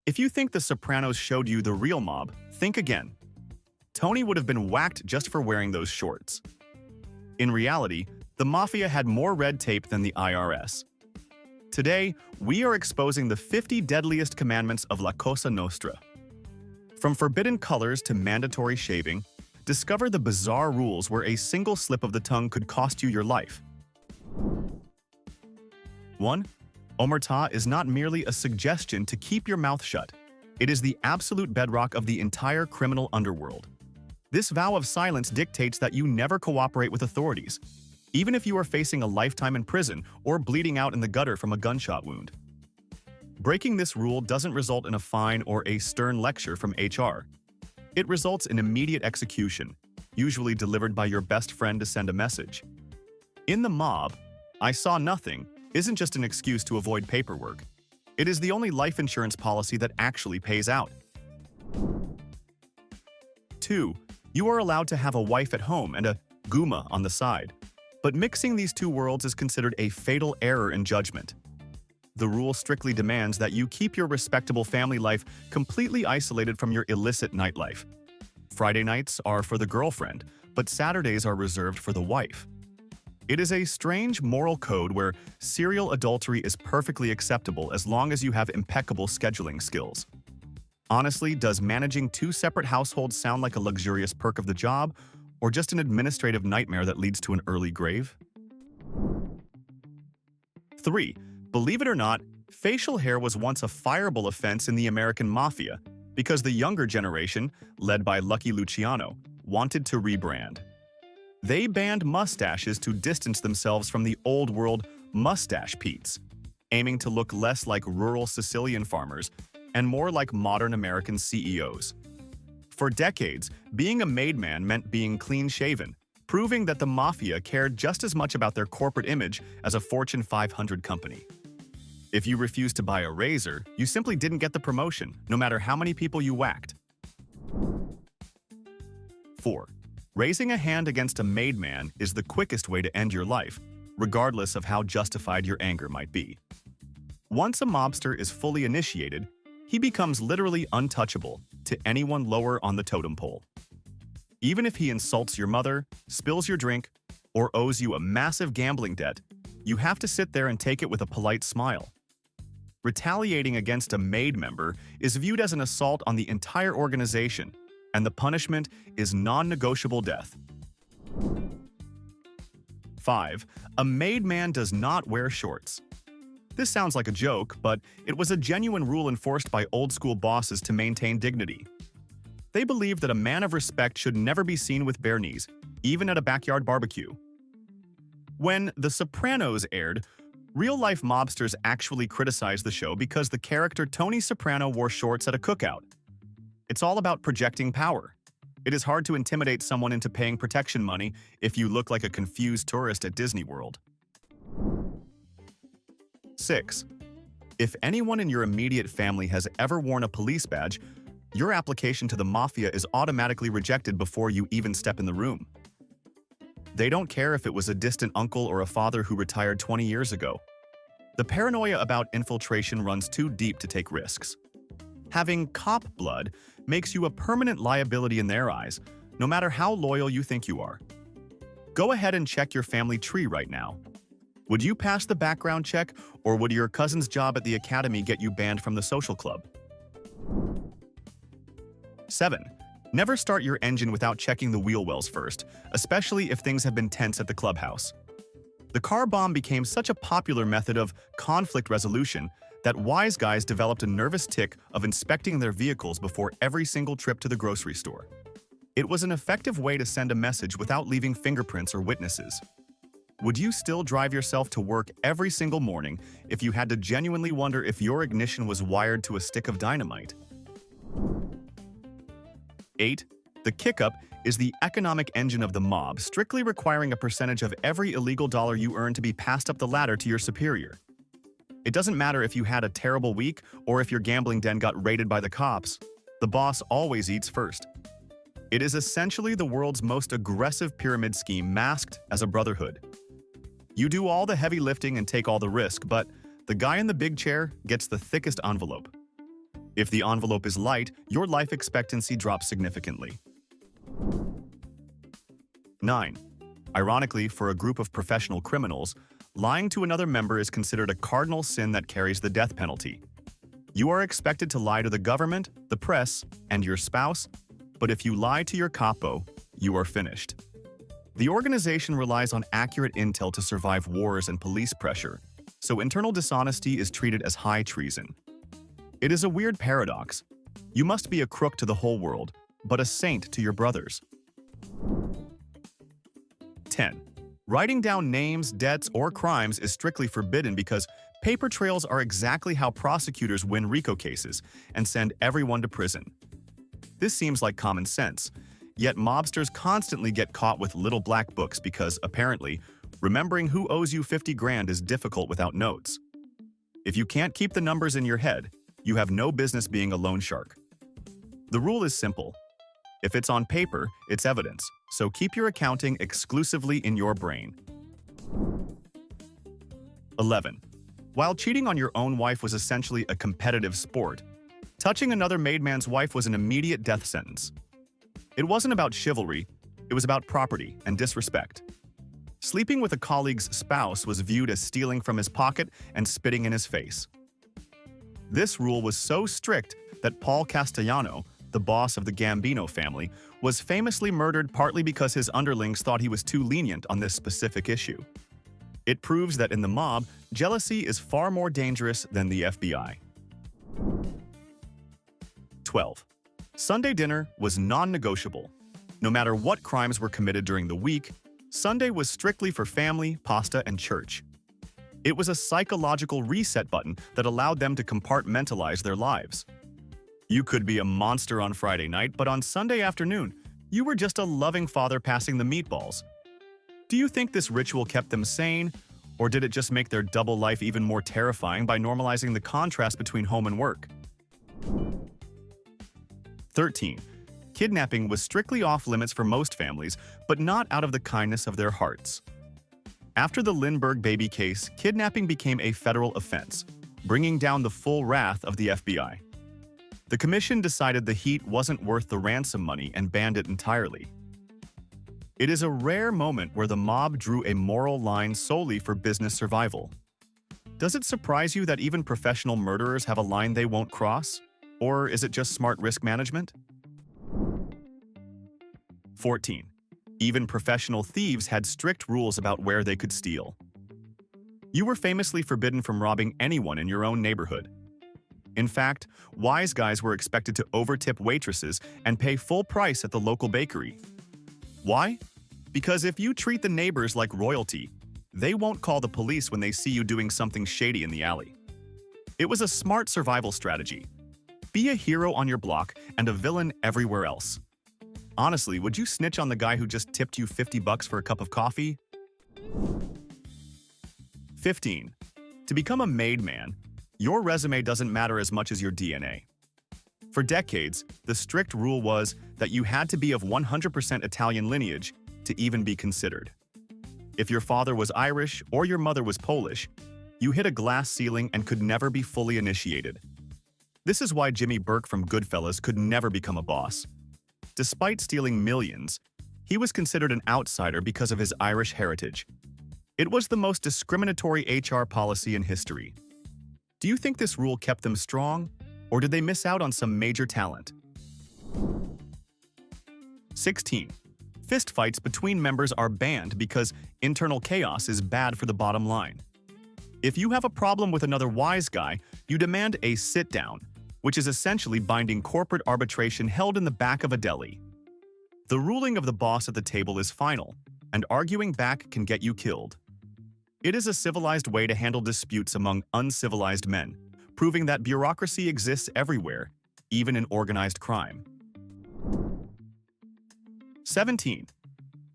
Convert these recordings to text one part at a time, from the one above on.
If you think The Sopranos showed you the real mob, think again. Tony would have been whacked just for wearing those shorts. In reality, the Mafia had more red tape than the IRS. Today, we are exposing the 50 deadliest commandments of La Cosa Nostra. From forbidden colors to mandatory shaving, discover the bizarre rules where a single slip of the tongue could cost you your life. 1. Omertà is not merely a suggestion to keep your mouth shut. It is the absolute bedrock of the entire criminal underworld. This vow of silence dictates that you never cooperate with authorities, even if you are facing a lifetime in prison or bleeding out in the gutter from a gunshot wound. Breaking this rule doesn't result in a fine or a stern lecture from HR. It results in immediate execution, usually delivered by your best friend to send a message. In the mob, "I saw nothing" isn't just an excuse to avoid paperwork. It is the only life insurance policy that actually pays out. 2. You are allowed to have a wife at home and a guma on the side. But mixing these two worlds is considered a fatal error in judgment. The rule strictly demands that you keep your respectable family life completely isolated from your illicit nightlife. Friday nights are for the girlfriend, but Saturdays are reserved for the wife. It is a strange moral code where serial adultery is perfectly acceptable as long as you have impeccable scheduling skills. Honestly, does managing two separate households sound like a luxurious perk of the job, or just an administrative nightmare that leads to an early grave? 3. Believe it or not, facial hair was once a fireable offense in the American Mafia because the younger generation, led by Lucky Luciano, wanted to rebrand. They banned mustaches to distance themselves from the old-world mustache Petes, aiming to look less like rural Sicilian farmers and more like modern American CEOs. For decades, being a made man meant being clean-shaven, proving that the Mafia cared just as much about their corporate image as a Fortune 500 company. If you refused to buy a razor, you simply didn't get the promotion, no matter how many people you whacked. 4. Raising a hand against a made man is the quickest way to end your life, regardless of how justified your anger might be. Once a mobster is fully initiated, he becomes literally untouchable to anyone lower on the totem pole. Even if he insults your mother, spills your drink, or owes you a massive gambling debt, you have to sit there and take it with a polite smile. Retaliating against a made member is viewed as an assault on the entire organization, and the punishment is non-negotiable death. 5. A made man does not wear shorts. This sounds like a joke, but it was a genuine rule enforced by old-school bosses to maintain dignity. They believed that a man of respect should never be seen with bare knees, even at a backyard barbecue. When The Sopranos aired, real-life mobsters actually criticized the show because the character Tony Soprano wore shorts at a cookout. It's all about projecting power. It is hard to intimidate someone into paying protection money if you look like a confused tourist at Disney World. 6. If anyone in your immediate family has ever worn a police badge, your application to the Mafia is automatically rejected before you even step in the room. They don't care if it was a distant uncle or a father who retired 20 years ago. The paranoia about infiltration runs too deep to take risks. Having cop blood makes you a permanent liability in their eyes, no matter how loyal you think you are. Go ahead and check your family tree right now. Would you pass the background check, or would your cousin's job at the academy get you banned from the social club? 7. Never start your engine without checking the wheel wells first, especially if things have been tense at the clubhouse. The car bomb became such a popular method of conflict resolution that wise guys developed a nervous tic of inspecting their vehicles before every single trip to the grocery store. It was an effective way to send a message without leaving fingerprints or witnesses. Would you still drive yourself to work every single morning if you had to genuinely wonder if your ignition was wired to a stick of dynamite? 8. The kickup is the economic engine of the mob, strictly requiring a percentage of every illegal dollar you earn to be passed up the ladder to your superior. It doesn't matter if you had a terrible week or if your gambling den got raided by the cops. The boss always eats first. It is essentially the world's most aggressive pyramid scheme masked as a brotherhood. You do all the heavy lifting and take all the risk, but the guy in the big chair gets the thickest envelope. If the envelope is light, your life expectancy drops significantly. 9. Ironically, for a group of professional criminals, lying to another member is considered a cardinal sin that carries the death penalty. You are expected to lie to the government, the press, and your spouse, but if you lie to your capo, you are finished. The organization relies on accurate intel to survive wars and police pressure, so internal dishonesty is treated as high treason. It is a weird paradox. You must be a crook to the whole world, but a saint to your brothers. 10. Writing down names, debts, or crimes is strictly forbidden because paper trails are exactly how prosecutors win RICO cases and send everyone to prison. This seems like common sense, yet mobsters constantly get caught with little black books because, apparently, remembering who owes you 50 grand is difficult without notes. If you can't keep the numbers in your head, you have no business being a loan shark. The rule is simple. If it's on paper, it's evidence, so keep your accounting exclusively in your brain. 11. While cheating on your own wife was essentially a competitive sport, touching another made man's wife was an immediate death sentence. It wasn't about chivalry, it was about property and disrespect. Sleeping with a colleague's spouse was viewed as stealing from his pocket and spitting in his face. This rule was so strict that Paul Castellano, the boss of the Gambino family, was famously murdered partly because his underlings thought he was too lenient on this specific issue. It proves that in the mob, jealousy is far more dangerous than the FBI. 12. Sunday dinner was non-negotiable. No matter what crimes were committed during the week, Sunday was strictly for family, pasta, and church. It was a psychological reset button that allowed them to compartmentalize their lives. You could be a monster on Friday night, but on Sunday afternoon, you were just a loving father passing the meatballs. Do you think this ritual kept them sane, or did it just make their double life even more terrifying by normalizing the contrast between home and work? 13. Kidnapping was strictly off-limits for most families, but not out of the kindness of their hearts. After the Lindbergh baby case, kidnapping became a federal offense, bringing down the full wrath of the FBI. The commission decided the heat wasn't worth the ransom money and banned it entirely. It is a rare moment where the mob drew a moral line solely for business survival. Does it surprise you that even professional murderers have a line they won't cross? Or is it just smart risk management? 14. Even professional thieves had strict rules about where they could steal. You were famously forbidden from robbing anyone in your own neighborhood. In fact, wise guys were expected to overtip waitresses and pay full price at the local bakery. Why? Because if you treat the neighbors like royalty, they won't call the police when they see you doing something shady in the alley. It was a smart survival strategy. Be a hero on your block and a villain everywhere else. Honestly, would you snitch on the guy who just tipped you $50 for a cup of coffee? 15. To become a made man, your resume doesn't matter as much as your DNA. For decades, the strict rule was that you had to be of 100% Italian lineage to even be considered. If your father was Irish or your mother was Polish, you hit a glass ceiling and could never be fully initiated. This is why Jimmy Burke from Goodfellas could never become a boss. Despite stealing millions, he was considered an outsider because of his Irish heritage. It was the most discriminatory HR policy in history. Do you think this rule kept them strong, or did they miss out on some major talent? 16. Fistfights between members are banned because internal chaos is bad for the bottom line. If you have a problem with another wise guy, you demand a sit-down, which is essentially binding corporate arbitration held in the back of a deli. The ruling of the boss at the table is final, and arguing back can get you killed. It is a civilized way to handle disputes among uncivilized men, proving that bureaucracy exists everywhere, even in organized crime. 17.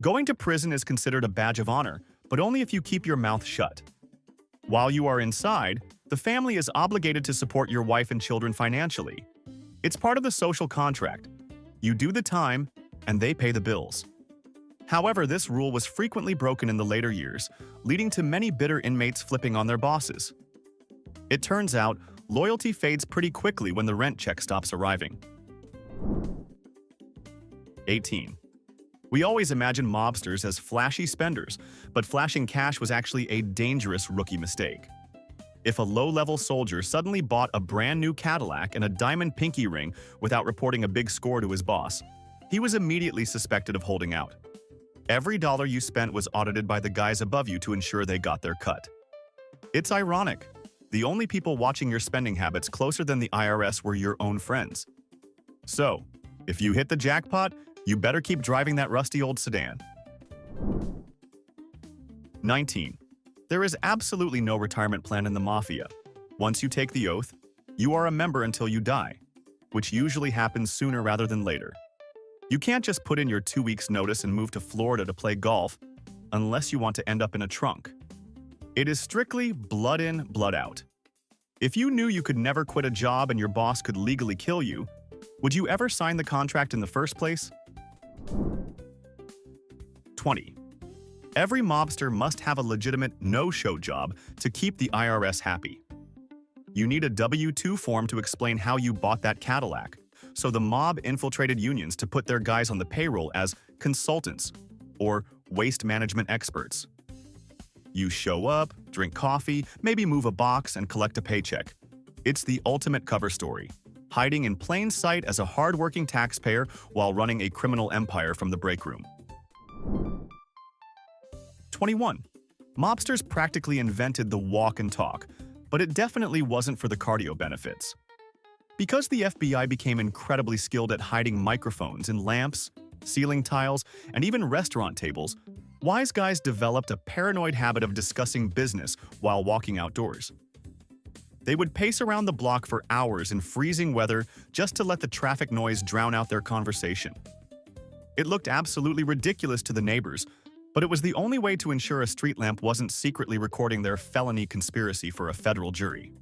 Going to prison is considered a badge of honor, but only if you keep your mouth shut. While you are inside, the family is obligated to support your wife and children financially. It's part of the social contract. You do the time, and they pay the bills. However, this rule was frequently broken in the later years, leading to many bitter inmates flipping on their bosses. It turns out, loyalty fades pretty quickly when the rent check stops arriving. 18. We always imagine mobsters as flashy spenders, but flashing cash was actually a dangerous rookie mistake. If a low-level soldier suddenly bought a brand new Cadillac and a diamond pinky ring without reporting a big score to his boss, he was immediately suspected of holding out. Every dollar you spent was audited by the guys above you to ensure they got their cut. It's ironic. The only people watching your spending habits closer than the IRS were your own friends. So, if you hit the jackpot, you better keep driving that rusty old sedan. 19. There is absolutely no retirement plan in the Mafia. Once you take the oath, you are a member until you die, which usually happens sooner rather than later. You can't just put in your 2 weeks' notice and move to Florida to play golf, unless you want to end up in a trunk. It is strictly blood in, blood out. If you knew you could never quit a job and your boss could legally kill you, would you ever sign the contract in the first place? 20. Every mobster must have a legitimate no-show job to keep the IRS happy. You need a W-2 form to explain how you bought that Cadillac, so the mob infiltrated unions to put their guys on the payroll as consultants or waste management experts. You show up, drink coffee, maybe move a box, and collect a paycheck. It's the ultimate cover story, hiding in plain sight as a hard-working taxpayer while running a criminal empire from the break room. 21. Mobsters practically invented the walk and talk, but it definitely wasn't for the cardio benefits. Because the FBI became incredibly skilled at hiding microphones in lamps, ceiling tiles, and even restaurant tables, wise guys developed a paranoid habit of discussing business while walking outdoors. They would pace around the block for hours in freezing weather just to let the traffic noise drown out their conversation. It looked absolutely ridiculous to the neighbors, but it was the only way to ensure a street lamp wasn't secretly recording their felony conspiracy for a federal jury.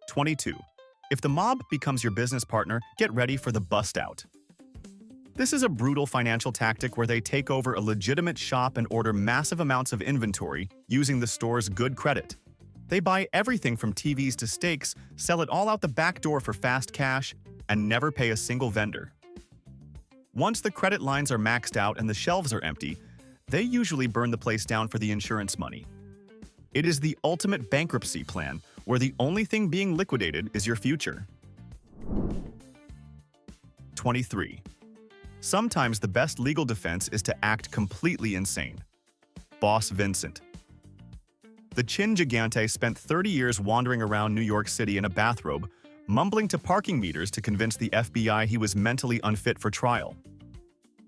22. If the mob becomes your business partner, get ready for the bust out. This is a brutal financial tactic where they take over a legitimate shop and order massive amounts of inventory using the store's good credit. They buy everything from TVs to steaks, sell it all out the back door for fast cash, and never pay a single vendor. Once the credit lines are maxed out and the shelves are empty, they usually burn the place down for the insurance money. It is the ultimate bankruptcy plan, where the only thing being liquidated is your future. 23. Sometimes the best legal defense is to act completely insane. Boss Vincent. The Chin Gigante spent 30 years wandering around New York City in a bathrobe, mumbling to parking meters to convince the FBI he was mentally unfit for trial.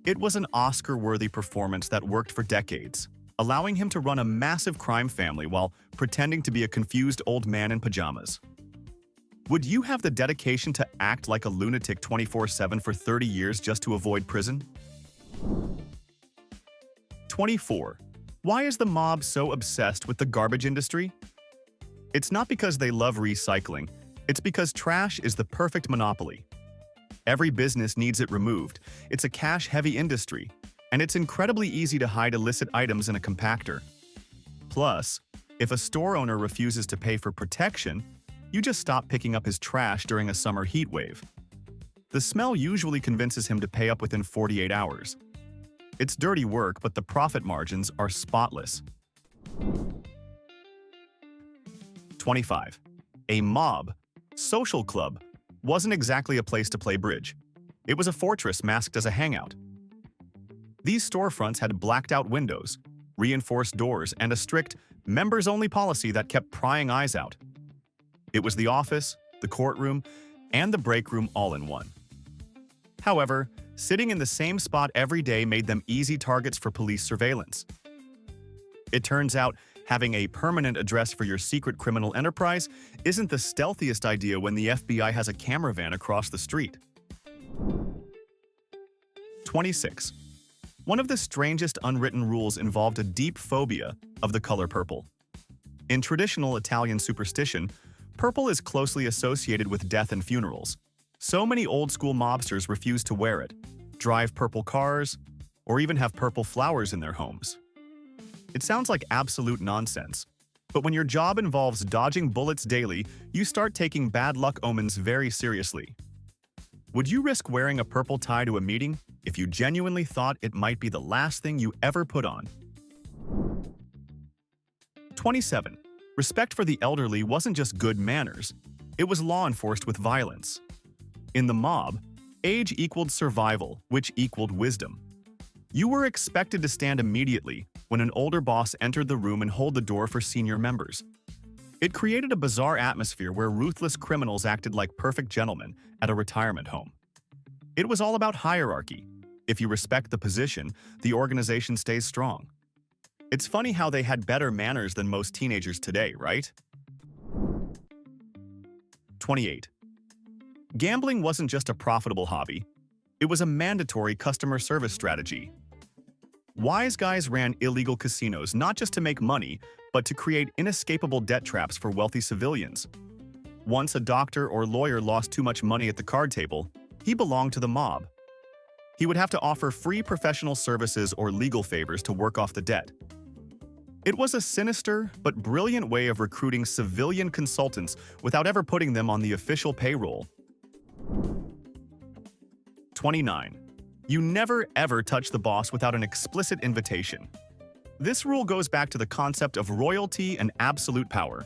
It was an Oscar-worthy performance that worked for decades, allowing him to run a massive crime family while pretending to be a confused old man in pajamas. Would you have the dedication to act like a lunatic 24/7 for 30 years just to avoid prison? 24. Why is the mob so obsessed with the garbage industry? It's not because they love recycling. It's because trash is the perfect monopoly. Every business needs it removed. It's a cash-heavy industry, and it's incredibly easy to hide illicit items in a compactor. Plus, if a store owner refuses to pay for protection, you just stop picking up his trash during a summer heat wave. The smell usually convinces him to pay up within 48 hours. It's dirty work, but the profit margins are spotless. 25. A mob, social club, wasn't exactly a place to play bridge. It was a fortress masked as a hangout. These storefronts had blacked-out windows, reinforced doors, and a strict, members-only policy that kept prying eyes out. It was the office, the courtroom, and the break room all in one. However, sitting in the same spot every day made them easy targets for police surveillance. It turns out, having a permanent address for your secret criminal enterprise isn't the stealthiest idea when the FBI has a camera van across the street. 26. One of the strangest unwritten rules involved a deep phobia of the color purple. In traditional Italian superstition, purple is closely associated with death and funerals. So many old-school mobsters refuse to wear it, drive purple cars, or even have purple flowers in their homes. It sounds like absolute nonsense, But when your job involves dodging bullets daily, you start taking bad luck omens very seriously. Would you risk wearing a purple tie to a meeting if you genuinely thought it might be the last thing you ever put on? 27. Respect for the elderly wasn't just good manners, it was law enforced with violence. In the mob, age equaled survival, which equaled wisdom. You were expected to stand immediately when an older boss entered the room and hold the door for senior members. It created a bizarre atmosphere where ruthless criminals acted like perfect gentlemen at a retirement home. It was all about hierarchy. If you respect the position, the organization stays strong. It's funny how they had better manners than most teenagers today, right? 28. Gambling wasn't just a profitable hobby, it was a mandatory customer service strategy. Wise guys ran illegal casinos not just to make money, but to create inescapable debt traps for wealthy civilians. Once a doctor or lawyer lost too much money at the card table, he belonged to the mob. He would have to offer free professional services or legal favors to work off the debt. It was a sinister but brilliant way of recruiting civilian consultants without ever putting them on the official payroll. 29. You never ever touch the boss without an explicit invitation. This rule goes back to the concept of royalty and absolute power.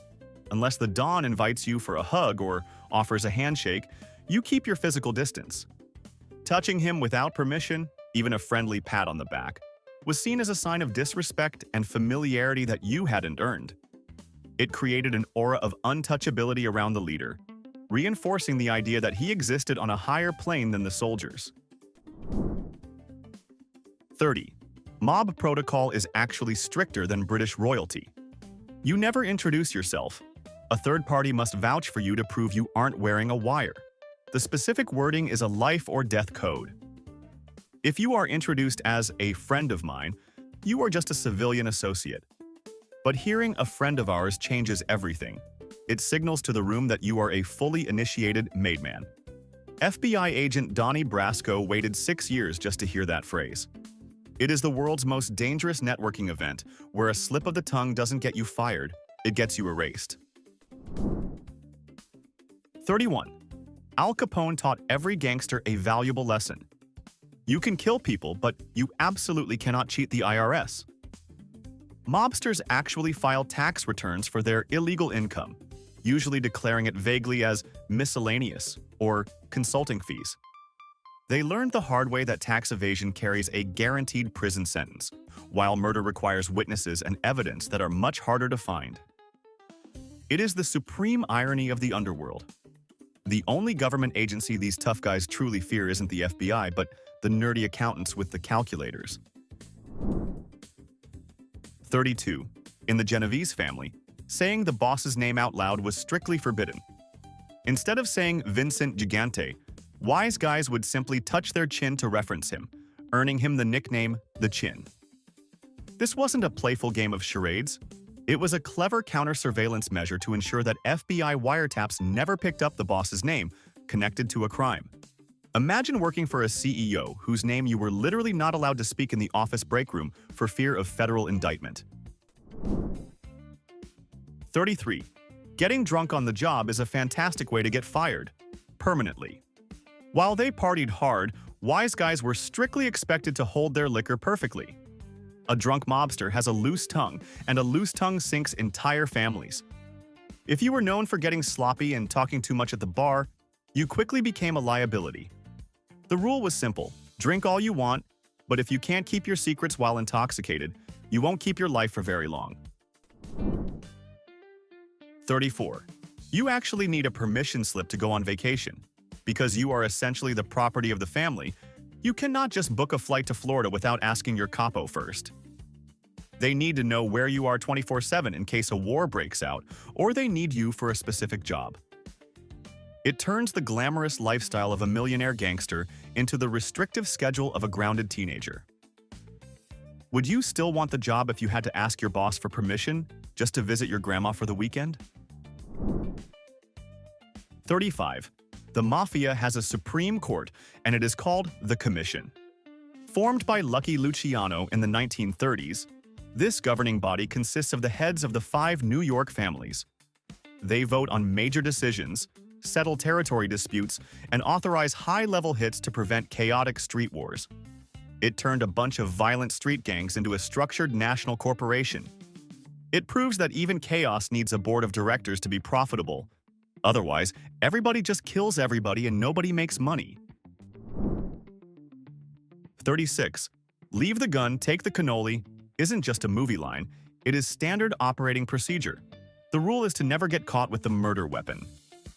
Unless the Don invites you for a hug or offers a handshake, you keep your physical distance. Touching him without permission, even a friendly pat on the back, was seen as a sign of disrespect and familiarity that you hadn't earned. It created an aura of untouchability around the leader, reinforcing the idea that he existed on a higher plane than the soldiers. 30. Mob protocol is actually stricter than British royalty. You never introduce yourself. A third party must vouch for you to prove you aren't wearing a wire. The specific wording is a life or death code. If you are introduced as a friend of mine, you are just a civilian associate. But hearing a friend of ours changes everything. It signals to the room that you are a fully initiated made man. FBI agent Donnie Brasco waited 6 years just to hear that phrase. It is the world's most dangerous networking event, where a slip of the tongue doesn't get you fired, it gets you erased. 31. Al Capone taught every gangster a valuable lesson. You can kill people, but you absolutely cannot cheat the IRS. Mobsters actually file tax returns for their illegal income, usually declaring it vaguely as miscellaneous or consulting fees. They learned the hard way that tax evasion carries a guaranteed prison sentence, while murder requires witnesses and evidence that are much harder to find. It is the supreme irony of the underworld. The only government agency these tough guys truly fear isn't the FBI, but the nerdy accountants with the calculators. 32. In the Genovese family, saying the boss's name out loud was strictly forbidden. Instead of saying Vincent Gigante, wise guys would simply touch their chin to reference him, earning him the nickname the Chin. This wasn't a playful game of charades. It was a clever counter-surveillance measure to ensure that FBI wiretaps never picked up the boss's name connected to a crime. Imagine working for a CEO whose name you were literally not allowed to speak in the office break room for fear of federal indictment. 33. Getting drunk on the job is a fantastic way to get fired, permanently. While they partied hard, wise guys were strictly expected to hold their liquor perfectly. A drunk mobster has a loose tongue, and a loose tongue sinks entire families. If you were known for getting sloppy and talking too much at the bar, you quickly became a liability. The rule was simple: drink all you want, but if you can't keep your secrets while intoxicated, you won't keep your life for very long. 34. You actually need a permission slip to go on vacation. Because you are essentially the property of the family, you cannot just book a flight to Florida without asking your capo first. They need to know where you are 24/7 in case a war breaks out, or they need you for a specific job. It turns the glamorous lifestyle of a millionaire gangster into the restrictive schedule of a grounded teenager. Would you still want the job if you had to ask your boss for permission just to visit your grandma for the weekend? 35. The Mafia has a Supreme Court, and it is called the Commission. Formed by Lucky Luciano in the 1930s, This governing body consists of the heads of the 5 New York families. They vote on major decisions, settle territory disputes, and authorize high-level hits to prevent chaotic street wars. It turned a bunch of violent street gangs into a structured national corporation. It proves that even chaos needs a board of directors to be profitable. Otherwise, everybody just kills everybody and nobody makes money. 36. Leave the gun, take the cannoli isn't just a movie line, it is standard operating procedure. The rule is to never get caught with the murder weapon.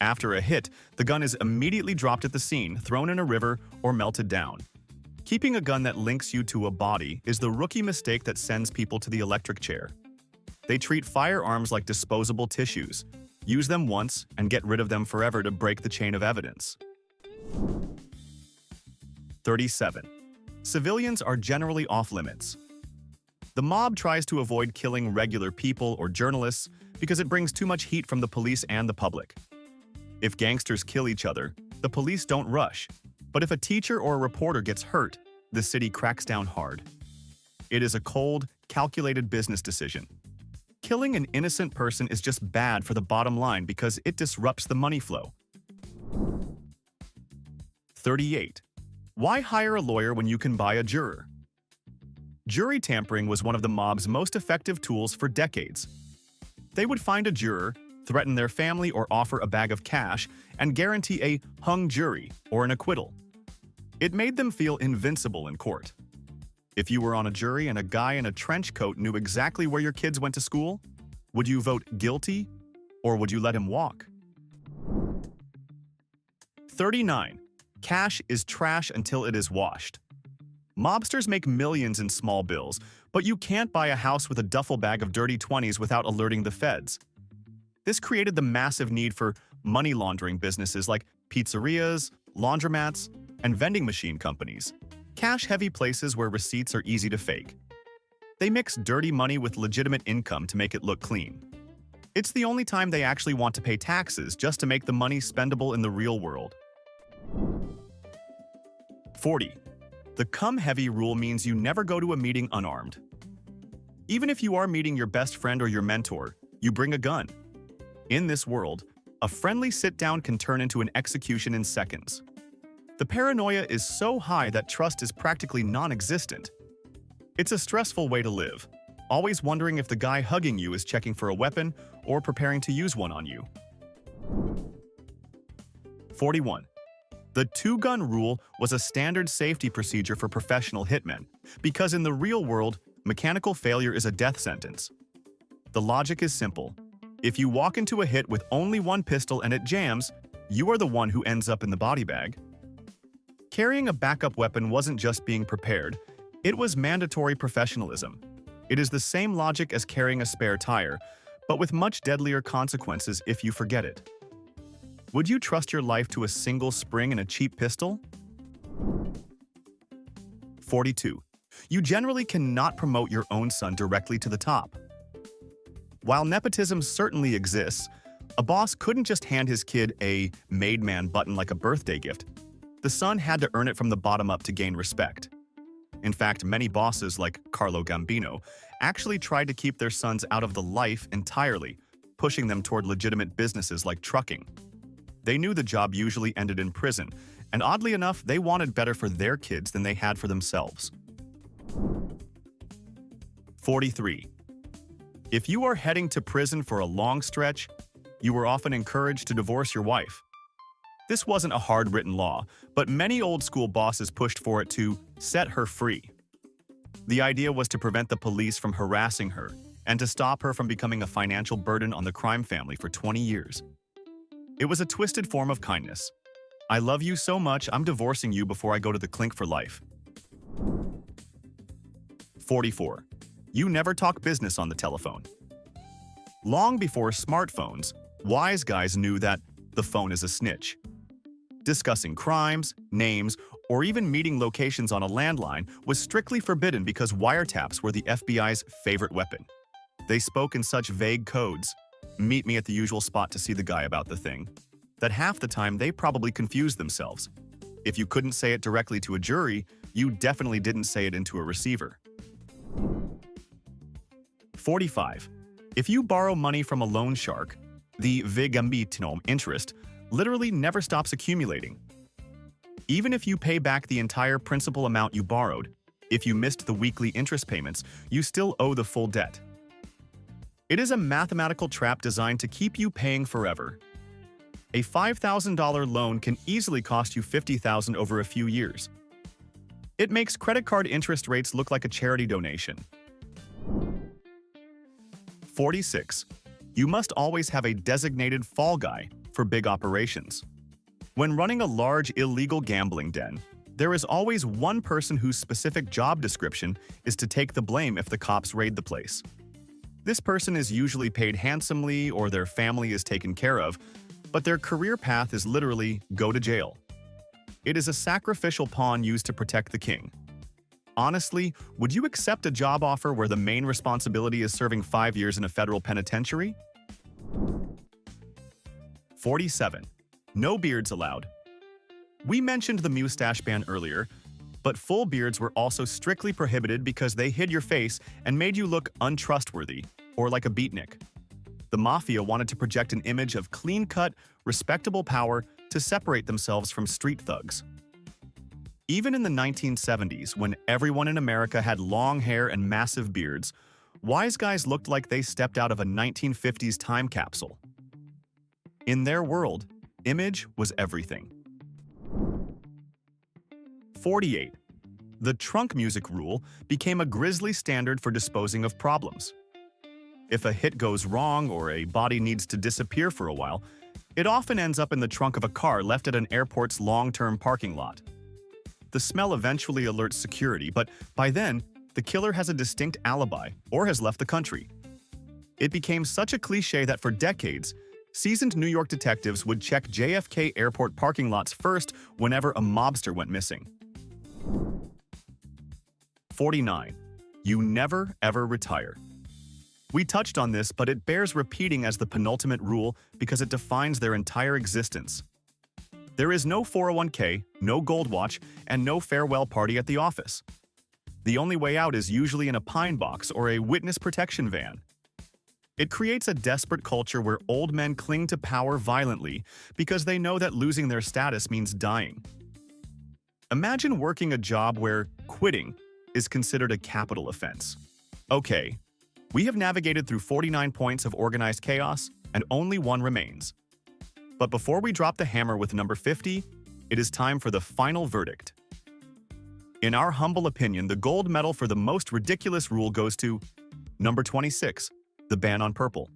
After a hit, the gun is immediately dropped at the scene, thrown in a river, or melted down. Keeping a gun that links you to a body is the rookie mistake that sends people to the electric chair. They treat firearms like disposable tissues. Use them once and get rid of them forever to break the chain of evidence. 37. Civilians are generally off-limits. The mob tries to avoid killing regular people or journalists because it brings too much heat from the police and the public. If gangsters kill each other, the police don't rush. But if a teacher or a reporter gets hurt, the city cracks down hard. It is a cold, calculated business decision. Killing an innocent person is just bad for the bottom line because it disrupts the money flow. 38. Why hire a lawyer when you can buy a juror? Jury tampering was one of the mob's most effective tools for decades. They would find a juror, threaten their family or offer a bag of cash, and guarantee a hung jury or an acquittal. It made them feel invincible in court. If you were on a jury and a guy in a trench coat knew exactly where your kids went to school, would you vote guilty or would you let him walk? 39. Cash is trash until it is washed. Mobsters make millions in small bills, but you can't buy a house with a duffel bag of dirty 20s without alerting the feds. This created the massive need for money laundering businesses like pizzerias, laundromats, and vending machine companies, cash-heavy places where receipts are easy to fake. They mix dirty money with legitimate income to make it look clean. It's the only time they actually want to pay taxes just to make the money spendable in the real world. 40. The come-heavy rule means you never go to a meeting unarmed. Even if you are meeting your best friend or your mentor, you bring a gun. In this world, a friendly sit-down can turn into an execution in seconds. The paranoia is so high that trust is practically non-existent. It's a stressful way to live, always wondering if the guy hugging you is checking for a weapon or preparing to use one on you. 41. The two-gun rule was a standard safety procedure for professional hitmen, because in the real world, mechanical failure is a death sentence. The logic is simple. If you walk into a hit with only one pistol and it jams, you are the one who ends up in the body bag. Carrying a backup weapon wasn't just being prepared, it was mandatory professionalism. It is the same logic as carrying a spare tire, but with much deadlier consequences if you forget it. Would you trust your life to a single spring and a cheap pistol? 42. You generally cannot promote your own son directly to the top. While nepotism certainly exists, a boss couldn't just hand his kid a made man button like a birthday gift. The son had to earn it from the bottom up to gain respect. In fact, many bosses like Carlo Gambino actually tried to keep their sons out of the life entirely, pushing them toward legitimate businesses like trucking. They knew the job usually ended in prison, and oddly enough, they wanted better for their kids than they had for themselves. 43. If you are heading to prison for a long stretch, you were often encouraged to divorce your wife. This wasn't a hard-written law, but many old-school bosses pushed for it to set her free. The idea was to prevent the police from harassing her and to stop her from becoming a financial burden on the crime family for 20 years. It was a twisted form of kindness. I love you so much, I'm divorcing you before I go to the clink for life. 44. You never talk business on the telephone. Long before smartphones, wise guys knew that the phone is a snitch. Discussing crimes, names, or even meeting locations on a landline was strictly forbidden because wiretaps were the FBI's favorite weapon. They spoke in such vague codes, meet me at the usual spot to see the guy about the thing, that half the time they probably confused themselves. If you couldn't say it directly to a jury, you definitely didn't say it into a receiver. 45. If you borrow money from a loan shark, the vigambitino interest literally never stops accumulating. Even if you pay back the entire principal amount you borrowed, if you missed the weekly interest payments, you still owe the full debt. It is a mathematical trap designed to keep you paying forever. A $5,000 loan can easily cost you $50,000 over a few years. It makes credit card interest rates look like a charity donation. 46. You must always have a designated fall guy for big operations. When running a large illegal gambling den, there is always one person whose specific job description is to take the blame if the cops raid the place. This person is usually paid handsomely or their family is taken care of, but their career path is literally go to jail. It is a sacrificial pawn used to protect the king. Honestly, would you accept a job offer where the main responsibility is serving 5 years in a federal penitentiary? 47. No beards allowed. We mentioned the mustache ban earlier, but full beards were also strictly prohibited because they hid your face and made you look untrustworthy, or like a beatnik. The Mafia wanted to project an image of clean-cut, respectable power to separate themselves from street thugs. Even in the 1970s, when everyone in America had long hair and massive beards, wise guys looked like they stepped out of a 1950s time capsule. In their world, image was everything. 48. The trunk music rule became a grisly standard for disposing of problems. If a hit goes wrong or a body needs to disappear for a while, it often ends up in the trunk of a car left at an airport's long-term parking lot. The smell eventually alerts security, but by then, the killer has a distinct alibi or has left the country. It became such a cliché that for decades, seasoned New York detectives would check JFK airport parking lots first whenever a mobster went missing. 49. You never ever retire. We touched on this, but it bears repeating as the penultimate rule because it defines their entire existence. There is no 401k, no gold watch, and no farewell party at the office. The only way out is usually in a pine box or a witness protection van. It creates a desperate culture where old men cling to power violently because they know that losing their status means dying. Imagine working a job where quitting is considered a capital offense. Okay, we have navigated through 49 points of organized chaos, and only one remains. But before we drop the hammer with number 50, it is time for the final verdict. In our humble opinion, the gold medal for the most ridiculous rule goes to number 26, the ban on purple.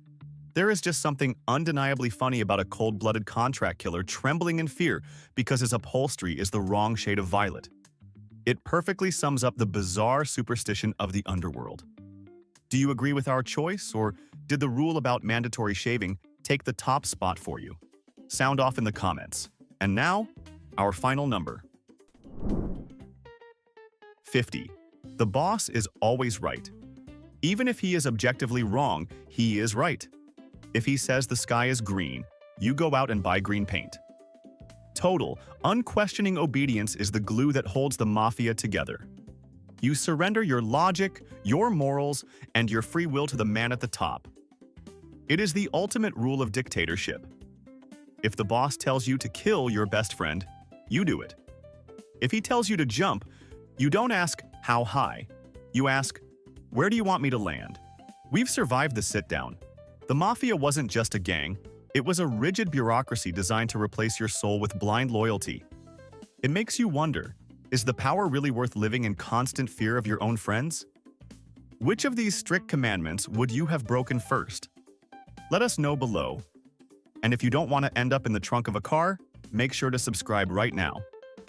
There is just something undeniably funny about a cold-blooded contract killer trembling in fear because his upholstery is the wrong shade of violet. It perfectly sums up the bizarre superstition of the underworld. Do you agree with our choice, or did the rule about mandatory shaving take the top spot for you? Sound off in the comments. And now, our final number. 50. The boss is always right. Even if he is objectively wrong, he is right. If he says the sky is green, you go out and buy green paint. Total, unquestioning obedience is the glue that holds the mafia together. You surrender your logic, your morals, and your free will to the man at the top. It is the ultimate rule of dictatorship. If the boss tells you to kill your best friend, you do it. If he tells you to jump, you don't ask, how high? You ask, where do you want me to land? We've survived the sit-down. The mafia wasn't just a gang, it was a rigid bureaucracy designed to replace your soul with blind loyalty. It makes you wonder, is the power really worth living in constant fear of your own friends? Which of these strict commandments would you have broken first? Let us know below. And if you don't want to end up in the trunk of a car, make sure to subscribe right now.